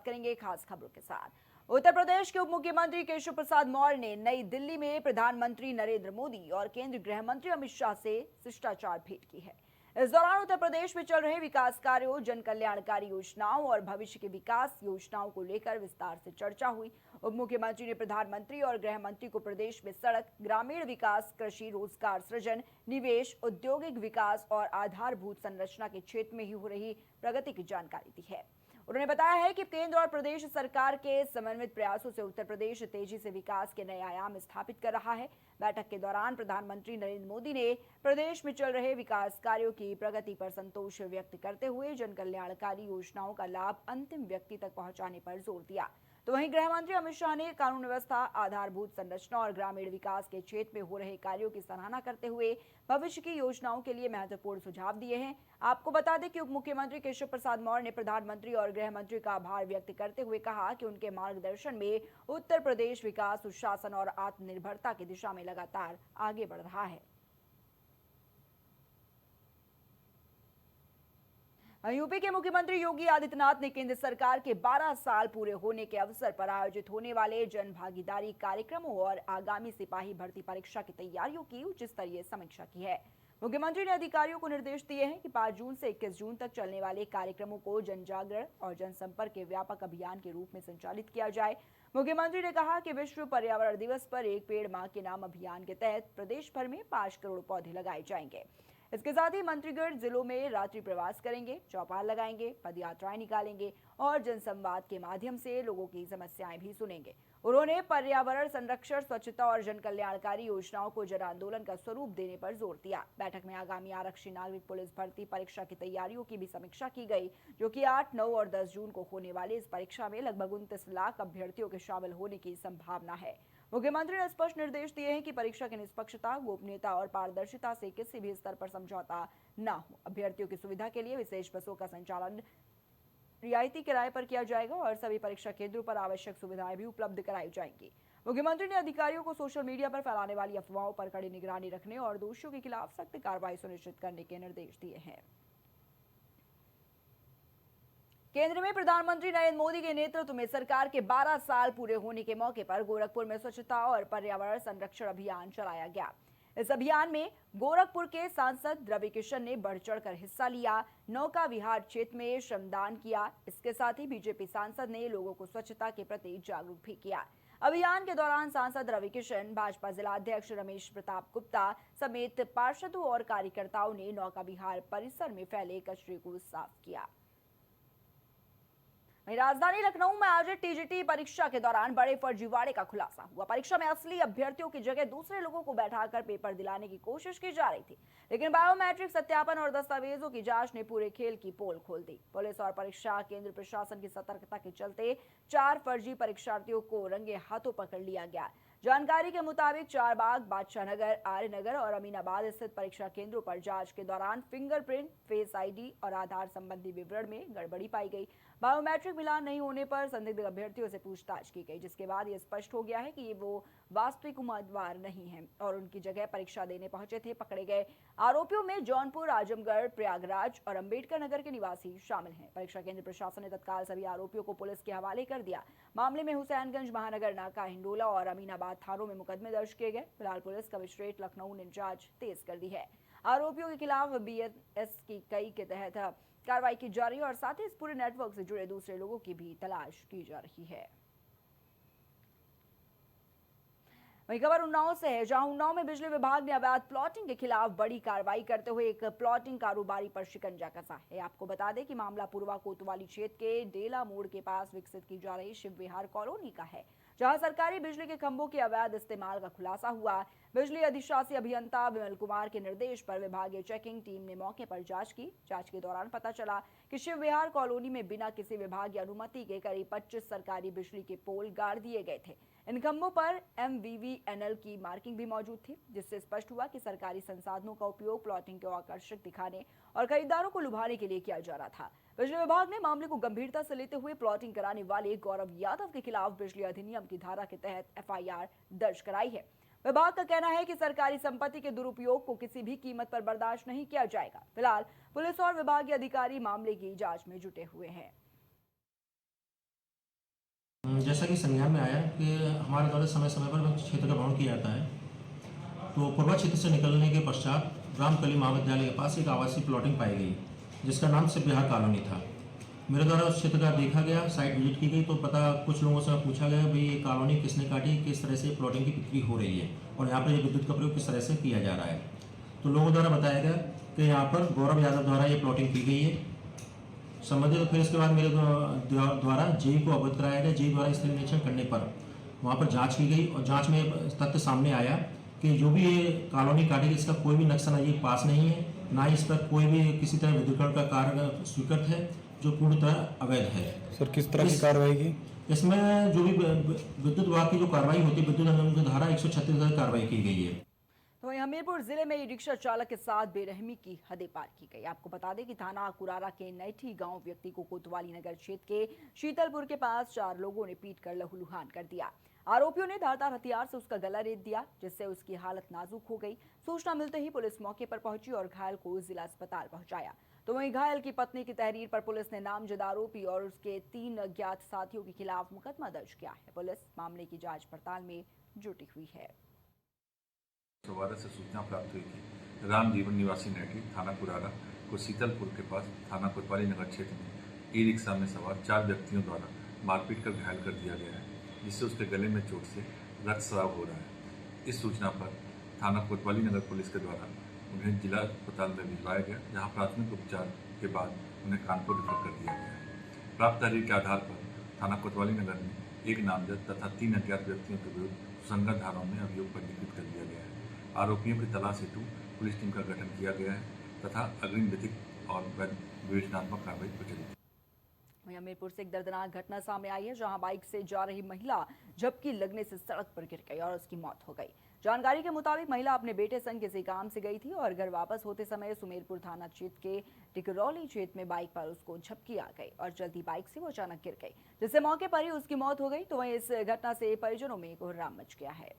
शुरुआत करेंगे खास खबरों के साथ। उत्तर प्रदेश के उप मुख्यमंत्री केशव प्रसाद मौर्य ने नई दिल्ली में प्रधानमंत्री नरेंद्र मोदी और केंद्रीय गृह मंत्री अमित शाह से शिष्टाचार भेंट की है। इस दौरान उत्तर प्रदेश में चल रहे विकास कार्यों, जन कल्याणकारी योजनाओं और भविष्य की विकास योजनाओं को लेकर विस्तार से चर्चा हुई। उप मुख्यमंत्री ने प्रधानमंत्री और गृह मंत्री को प्रदेश में सड़क, ग्रामीण विकास, कृषि, रोजगार सृजन, निवेश, औद्योगिक विकास और आधारभूत संरचना के क्षेत्र में ही हो रही प्रगति की जानकारी दी है। उन्होंने बताया है कि केंद्र और प्रदेश सरकार के समन्वित प्रयासों से उत्तर प्रदेश तेजी से विकास के नए आयाम स्थापित कर रहा है। बैठक के दौरान प्रधानमंत्री नरेंद्र मोदी ने प्रदेश में चल रहे विकास कार्यों की प्रगति पर संतोष व्यक्त करते हुए जन कल्याणकारी योजनाओं का लाभ अंतिम व्यक्ति तक पहुंचाने पर जोर दिया। तो वहीं गृह मंत्री अमित शाह ने कानून व्यवस्था, आधारभूत संरचना और ग्रामीण विकास के क्षेत्र में हो रहे कार्यों की सराहना करते हुए भविष्य की योजनाओं के लिए महत्वपूर्ण सुझाव दिए हैं। आपको बता दें कि उप मुख्यमंत्री केशव प्रसाद मौर्य ने प्रधानमंत्री और गृह मंत्री का आभार व्यक्त करते हुए कहा कि उनके मार्गदर्शन में उत्तर प्रदेश विकास, सुशासन और आत्मनिर्भरता की दिशा में लगातार आगे बढ़ रहा है। यूपी के मुख्यमंत्री योगी आदित्यनाथ ने केंद्र सरकार के 12 साल पूरे होने के अवसर पर आयोजित होने वाले जन भागीदारी कार्यक्रमों और आगामी सिपाही भर्ती परीक्षा की तैयारियों की उच्च स्तरीय समीक्षा की है। मुख्यमंत्री ने अधिकारियों को निर्देश दिए हैं कि 5 जून से 21 जून तक चलने वाले कार्यक्रमों को जन जागरण और जनसंपर्क के व्यापक अभियान के रूप में संचालित किया जाए। मुख्यमंत्री ने कहा कि विश्व पर्यावरण दिवस पर एक पेड़ मां के नाम अभियान के तहत प्रदेश भर में 5 करोड़ पौधे लगाए जाएंगे। इसके साथ ही मंत्रीगण जिलों में रात्रि प्रवास करेंगे, चौपाल लगाएंगे, पदयात्राएं निकालेंगे और जनसंवाद के माध्यम से लोगों की समस्याएं भी सुनेंगे। उन्होंने पर्यावरण संरक्षण, स्वच्छता और जन कल्याणकारी योजनाओं को जन आंदोलन का स्वरूप देने पर जोर दिया। बैठक में आगामी आरक्षी नागरिक पुलिस भर्ती परीक्षा की तैयारियों की भी समीक्षा की गई, जो कि 8, 9 और 10 जून को होने वाली इस परीक्षा में लगभग 29 लाख अभ्यर्थियों के शामिल होने की संभावना है। मुख्यमंत्री ने स्पष्ट निर्देश दिए हैं कि परीक्षा की निष्पक्षता, गोपनीयता और पारदर्शिता से किसी भी स्तर पर समझौता न हो। अभ्यर्थियों की सुविधा के लिए विशेष बसों का संचालन रियायती किराए पर किया जाएगा और सभी परीक्षा केंद्रों पर आवश्यक सुविधाएं भी उपलब्ध कराई जाएंगी। मुख्यमंत्री ने अधिकारियों को सोशल मीडिया पर फैलाने वाली अफवाहों पर कड़ी निगरानी रखने और दोषियों के खिलाफ सख्त कार्रवाई सुनिश्चित करने के निर्देश दिए हैं। केंद्र में प्रधानमंत्री नरेंद्र मोदी के नेतृत्व में सरकार के 12 साल पूरे होने के मौके पर गोरखपुर में स्वच्छता और पर्यावरण संरक्षण अभियान चलाया गया। इस अभियान में गोरखपुर के सांसद रवि किशन ने बढ़ चढ़कर हिस्सा लिया, नौका विहार क्षेत्र में श्रमदान किया। इसके साथ ही बीजेपी सांसद ने लोगों को स्वच्छता के प्रति जागरूक भी किया। अभियान के दौरान सांसद रवि किशन, भाजपा जिलाध्यक्ष रमेश प्रताप गुप्ता समेत पार्षदों और कार्यकर्ताओं ने नौका विहार परिसर में फैले कचरे को साफ किया। वहीं राजधानी लखनऊ में आज टीजीटी परीक्षा के दौरान बड़े फर्जीवाड़े का खुलासा हुआ। परीक्षा में असली अभ्यर्थियों की जगह दूसरे लोगों को बैठाकर पेपर दिलाने की कोशिश की जा रही थी, लेकिन बायोमेट्रिक सत्यापन और दस्तावेजों की जांच ने पूरे खेल की पोल खोल दी। पुलिस और परीक्षा केंद्र प्रशासन की सतर्कता के चलते 4 फर्जी परीक्षार्थियों को रंगे हाथों पकड़ लिया गया। जानकारी के मुताबिक चारबाग, बादशाह नगर, आर्यनगर और अमीनाबाद स्थित परीक्षा केंद्रों पर जांच के दौरान फिंगरप्रिंट, फेस आईडी और आधार संबंधी विवरण में गड़बड़ी पाई गई। बायोमेट्रिक मिलान नहीं होने पर संदिग्ध अभ्यर्थियों से पूछताछ की गई, जिसके बाद यह स्पष्ट हो गया है कि वो वास्तविक उम्मीदवार नहीं हैं और उनकी जगह परीक्षा देने पहुंचे थे। पकड़े गए आरोपियों में जौनपुर, आजमगढ़, प्रयागराज और अंबेडकर नगर के निवासी शामिल हैं। परीक्षा केंद्र प्रशासन ने तत्काल सभी आरोपियों को पुलिस के हवाले कर दिया। मामले में हुसैनगंज, महानगर नाका, हिंडोला और अमीनाबाद थानों में मुकदमे दर्ज किए गए। फिलहाल पुलिस कमिश्नरेट लखनऊ ने जांच तेज कर दी है। आरोपियों के खिलाफ BNS की कई के तहत कार्रवाई की जा रही है और साथ ही इस पूरे नेटवर्क से जुड़े दूसरे लोगों की भी तलाश की जा रही है। वहीं खबर उन्नाव से है, जहां उन्नाव में बिजली विभाग ने अवैध प्लॉटिंग के खिलाफ बड़ी कार्रवाई करते हुए एक प्लॉटिंग कारोबारी पर शिकंजा कसा है। आपको बता दें कि मामला पूर्वा कोतवाली क्षेत्र के डेला मोड़ के पास विकसित की जा रही शिव विहार कॉलोनी का है, जहां सरकारी बिजली के खंभों के अवैध इस्तेमाल का खुलासा हुआ। बिजली अधिशासी अभियंता विमल कुमार के निर्देश पर विभागीय चेकिंग टीम ने मौके पर जांच की। जांच के दौरान पता चला कि शिव विहार कॉलोनी में बिना किसी विभागीय अनुमति के करीब 25 सरकारी बिजली के पोल गाड़ दिए गए थे। इन खंभों पर MVVNL की मार्किंग भी मौजूद थी, जिससे स्पष्ट हुआ कि सरकारी संसाधनों का उपयोग प्लॉटिंग को आकर्षक दिखाने और खरीदारों को लुभाने के लिए किया जा रहा था। बिजली विभाग ने मामले को गंभीरता से लेते हुए प्लॉटिंग कराने वाले गौरव यादव के खिलाफ बिजली अधिनियम की धारा के तहत FIR दर्ज कराई है। विभाग का कहना है कि सरकारी संपत्ति के दुरुपयोग को किसी भी कीमत पर बर्दाश्त नहीं किया जाएगा। फिलहाल पुलिस और विभागीय अधिकारी मामले की जांच में जुटे हुए हैं। जैसा कि संज्ञान में आया कि हमारे द्वारा समय समय पर क्षेत्र का भ्रमण किया जाता है, तो पूर्वा क्षेत्र से निकलने के पश्चात रामकली महाविद्यालय के पास एक आवासीय प्लॉटिंग पाई गई, जिसका नाम सिर्फ बिहार कॉलोनी था। मेरे द्वारा उस क्षेत्र का देखा गया, साइट विजिट की गई, तो पता कुछ लोगों से पूछा गया भाई ये कॉलोनी किसने काटी, किस तरह से प्लॉटिंग की बिक्री हो रही है और यहाँ पर ये विद्युत का प्रयोग किस तरह से किया जा रहा है। तो लोगों द्वारा बताया गया कि यहाँ पर गौरव यादव द्वारा ये प्लॉटिंग की गई है संबंधित। फिर इसके बाद मेरे द्वारा जेई को अवगत कराया गया। जेई द्वारा स्थल निरीक्षण करने पर वहाँ पर जाँच की गई और जाँच में तथ्य सामने आया कि जो भी ये कॉलोनी काटी गई इसका कोई भी नक्शा ये पास नहीं है, ना ही इस पर कोई भी किसी तरह विद्युतीकरण का कार्य स्वीकृत है, जो पूर्णतः अवैध है। सर किस तरह की कार्रवाई की? इसमें जो भी विद्युत विभाग की जो कार्रवाई होती है, विद्युत अधिनियम की धारा 136 कार्रवाई की गई है। तो हमीरपुर जिले में रिक्शा चालक के साथ बेरहमी की हदें पार की गई। आपको बता दें कि थाना कुरारा के नैठी गांव व्यक्ति को कोतवाली नगर क्षेत्र के शीतलपुर के पास 4 लोगों ने पीटकर लहूलुहान कर दिया। आरोपियों ने धारदार हथियार से उसका गला रेत दिया, जिससे उसकी हालत नाजुक हो गई। सूचना मिलते ही पुलिस मौके पर पहुंची और घायल को जिला अस्पताल पहुंचाया। तो वहीं घायल की पत्नी की तहरीर पर पुलिस ने नामजद आरोपी और उसके 3 अज्ञात साथियों के खिलाफ मुकदमा दर्ज किया है। पुलिस मामले की जांच पड़ताल में जुटी हुई है। सवार से सूचना प्राप्त हुई कि राम जीवन निवासी नैठी थाना कुरारा को शीतलपुर के पास थाना कोतवाली नगर क्षेत्र में ई रिक्शा में सवार 4 व्यक्तियों द्वारा मारपीट कर घायल कर दिया गया है, जिससे उसके गले में चोट से रक्तस्राव हो रहा है। इस सूचना पर थाना कोतवाली नगर पुलिस के द्वारा उन्हें जिला अस्पताल में भिजवाया गया, जहां प्राथमिक उपचार के बाद उन्हें कानपुर रेफर कर दिया गया है। प्राप्त तहरीर के आधार पर थाना कोतवाली नगर में एक नामजद तथा 3 अज्ञात व्यक्तियों के विरुद्ध सुसंगत धाराओं में अभियोग पंजीकृत कर दिया गया है। आरोपियों की तलाश हेतु पुलिस टीम का गठन किया गया है तथा अग्रिम विधिक और विवेचनात्मक कार्रवाई प्रचलित। हमीरपुर से एक दर्दनाक घटना सामने आई है, जहां बाइक से जा रही महिला झपकी लगने से सड़क पर गिर गई और उसकी मौत हो गई। जानकारी के मुताबिक महिला अपने बेटे संग किसी काम से गई थी और घर वापस होते समय सुमेरपुर थाना क्षेत्र के टिकरौली क्षेत्र में बाइक पर उसको झपकी आ गई और जल्दी बाइक से वो अचानक गिर गई, जिससे मौके पर ही उसकी मौत हो गई। तो वहीं इस घटना से परिजनों में कोहराम मच गया है।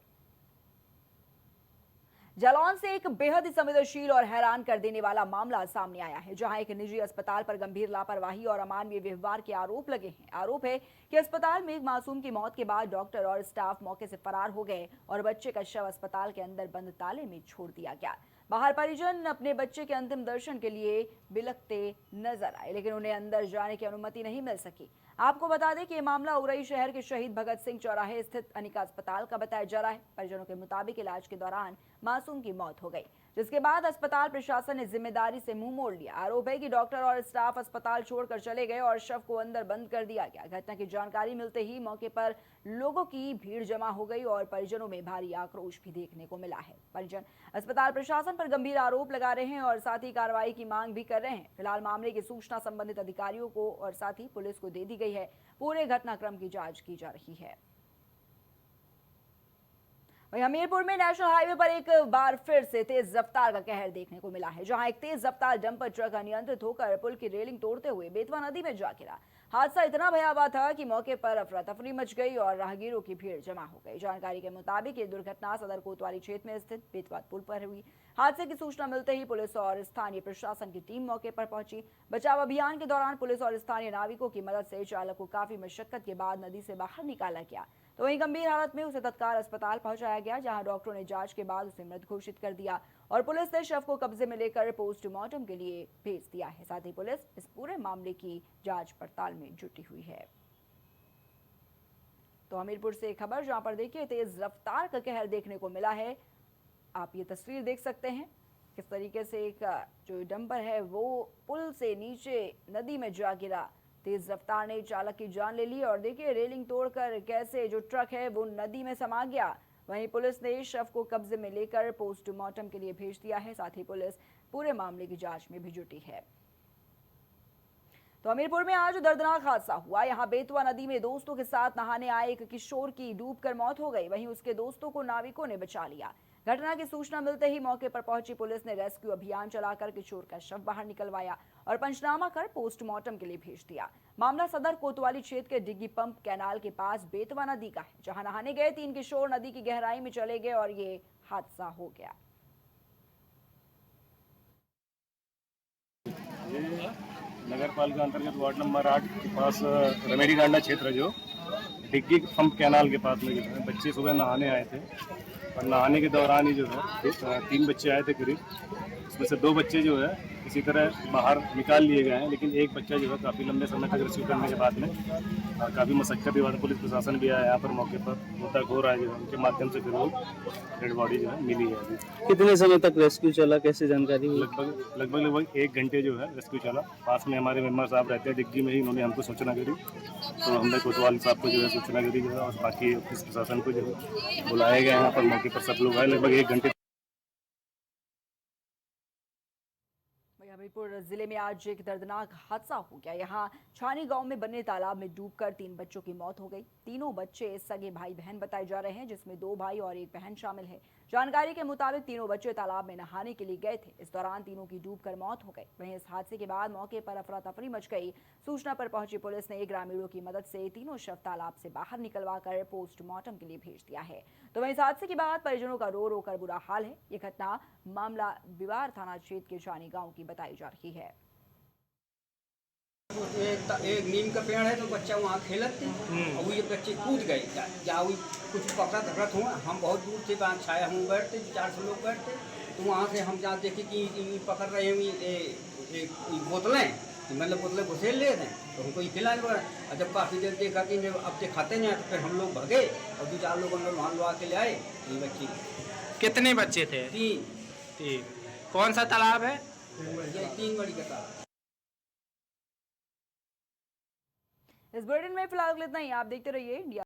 जालौन से एक बेहद ही संवेदनशील और हैरान कर देने वाला मामला सामने आया है, जहां एक निजी अस्पताल पर गंभीर लापरवाही और अमानवीय व्यवहार के आरोप लगे हैं। आरोप है कि अस्पताल में एक मासूम की मौत के बाद डॉक्टर और स्टाफ मौके से फरार हो गए और बच्चे का शव अस्पताल के अंदर बंद ताले में छोड़ दिया गया। बाहर परिजन अपने बच्चे के अंतिम दर्शन के लिए बिलखते नजर आए, लेकिन उन्हें अंदर जाने की अनुमति नहीं मिल सकी। आपको बता दें कि यह मामला उरई शहर के शहीद भगत सिंह चौराहे स्थित अनिका अस्पताल का बताया जा रहा है। परिजनों के मुताबिक इलाज के दौरान मासूम की मौत हो गई, जिसके बाद अस्पताल प्रशासन ने जिम्मेदारी से मुंह मोड़ लिया। आरोप है कि डॉक्टर और स्टाफ अस्पताल छोड़कर चले गए और शव को अंदर बंद कर दिया गया। घटना की जानकारी मिलते ही मौके पर लोगों की भीड़ जमा हो गई और परिजनों में भारी आक्रोश भी देखने को मिला है। परिजन अस्पताल प्रशासन पर गंभीर आरोप लगा रहे हैं और साथ ही कार्रवाई की मांग भी कर रहे हैं। फिलहाल मामले की सूचना संबंधित अधिकारियों को और साथ ही पुलिस को दे दी गई है। पूरे घटनाक्रम की जांच की जा रही है। वहीं हमीरपुर में नेशनल हाईवे पर एक बार फिर से तेज रफ्तार का कहर देखने को मिला है, जहां एक तेज रफ्तार डंपर ट्रक अनियंत्रित होकर पुल की रेलिंग तोड़ते हुए बेतवा नदी में जा गिरा। हादसा इतना भयावह था कि मौके पर अफरा तफरी मच गई और राहगीरों की भीड़ जमा हो गई। जानकारी के मुताबिक ये दुर्घटना सदर कोतवाली क्षेत्र में स्थित बेतवा पुल पर हुई। हादसे की सूचना मिलते ही पुलिस और स्थानीय प्रशासन की टीम मौके पर पहुंची। बचाव अभियान के दौरान पुलिस और स्थानीय नाविकों की मदद से चालक को काफी मशक्कत के बाद नदी से बाहर निकाला गया। तो वहीं गंभीर हालत में उसे तत्काल अस्पताल पहुंचाया गया, जहां डॉक्टरों ने जांच के बाद उसे मृत घोषित कर दिया और पुलिस ने शव को कब्जे में लेकर पोस्टमार्टम के लिए भेज दिया है। साथ ही पुलिस इस पूरे मामले की जांच पड़ताल में जुटी हुई है। तो हमीरपुर से खबर, जहां पर देखिए तेज रफ्तार का कहर देखने को मिला है। आप ये तस्वीर देख सकते हैं किस तरीके से एक जो डंपर है वो पुल से नीचे नदी में जा गिरा। तेज रफ्तार ने चालक की जान ले ली और देखिए रेलिंग तोड़कर कैसे जो ट्रक है वो नदी में समा गया। वहीं पुलिस ने शव को कब्जे में लेकर पोस्टमार्टम के लिए भेज दिया है। साथ ही पुलिस पूरे मामले की जांच में भी जुटी है। तो हमीरपुर में आज दर्दनाक हादसा हुआ। यहां बेतवा नदी में दोस्तों के साथ नहाने आए एक किशोर की डूबकर मौत हो गई, वहीं उसके दोस्तों को नाविकों ने बचा लिया। घटना की सूचना मिलते ही मौके पर पहुंची पुलिस ने रेस्क्यू अभियान चलाकर किशोर का शव बाहर निकलवाया और पंचनामा कर पोस्टमार्टम के लिए भेज दिया। मामला सदर कोतवाली क्षेत्र के डिग्गी पंप कैनाल के पास बेतवा नदी का है, जहां नहाने गए 3 किशोर नदी की गहराई में चले गए और ये हादसा हो गया। नगर पालिका अंतर्गत वार्ड नंबर 8 के पास रमेड़ी डांडा क्षेत्र जो डिग्गी पंप कैनाल के पास में जो है बच्चे सुबह नहाने आए थे और नहाने के दौरान ही जो है 3 बच्चे आए थे करीब, उसमें से 2 बच्चे जो है इसी तरह बाहर निकाल लिए गए हैं, लेकिन एक बच्चा जो है काफ़ी लंबे समय तक रेस्क्यू करने के बाद में काफ़ी मशक्कत के बाद पुलिस प्रशासन भी आया यहाँ पर मौके पर, गोताखोर आए जो है उनके माध्यम से फिर वो डेड बॉडी जो है मिली है अभी। कितने समय तक रेस्क्यू चला, कैसे जानकारी हुई? लगभग 1 घंटे जो है रेस्क्यू चला। पास में हमारे मेम्बर साहब रहते हैं डिग्गी में ही, उन्होंने हमको सूचना करी, तो हमने कोतवाल साहब को जो है सूचना करी जो है, और बाकी पुलिस प्रशासन को जो है बुलाया गया यहाँ पर, मौके पर सब लोग आए। लगभग 1 घंटे। हमीरपुर जिले में आज एक दर्दनाक हादसा हो गया। यहाँ छानी गांव में बने तालाब में डूबकर 3 बच्चों की मौत हो गई। तीनों बच्चे सगे भाई बहन बताए जा रहे हैं, जिसमें 2 भाई और 1 बहन शामिल है। जानकारी के मुताबिक तीनों बच्चे तालाब में नहाने के लिए गए थे। इस दौरान तीनों की डूबकर मौत हो गई। वहीं इस हादसे के बाद मौके पर अफरा तफरी मच गई। सूचना पर पहुंची पुलिस ने ग्रामीणों की मदद से तीनों शव तालाब से बाहर निकलवाकर पोस्टमार्टम के लिए भेज दिया है। तो वहीं इस हादसे के बाद परिजनों का रो रो कर बुरा हाल है। ये घटना मामला बिवार थाना क्षेत्र के छानी गांव की बताई जा रही है। एक नीम का पेड़ है तो बच्चा वहाँ खेलत थे और वो ये बच्चे कूद गए जा कुछ पकड़ा धकड़त हुआ। हम बहुत दूर से वहाँ छाया हम बैठते 400 लोग बैठते, तो वहाँ से हम जहाँ देखे कि पकड़ रहे हैं बोतलें, मतलब बोतलें घुसेल ले रहे हैं, तो हमको ये खिलाने पड़ा। और जब काफ़ी देर देखा कि अब से खाते नहीं, तो फिर हम लोग भगे और 2-4 लोग अंदर वहाँ लुआ के ले आए। ये बच्चे कितने बच्चे थे? 3। कौन सा तालाब है? ये 3 बड़ी का तालाब। इस बुलेटिन में फिलहाल इतना ही। आप देखते रहिए इंडिया।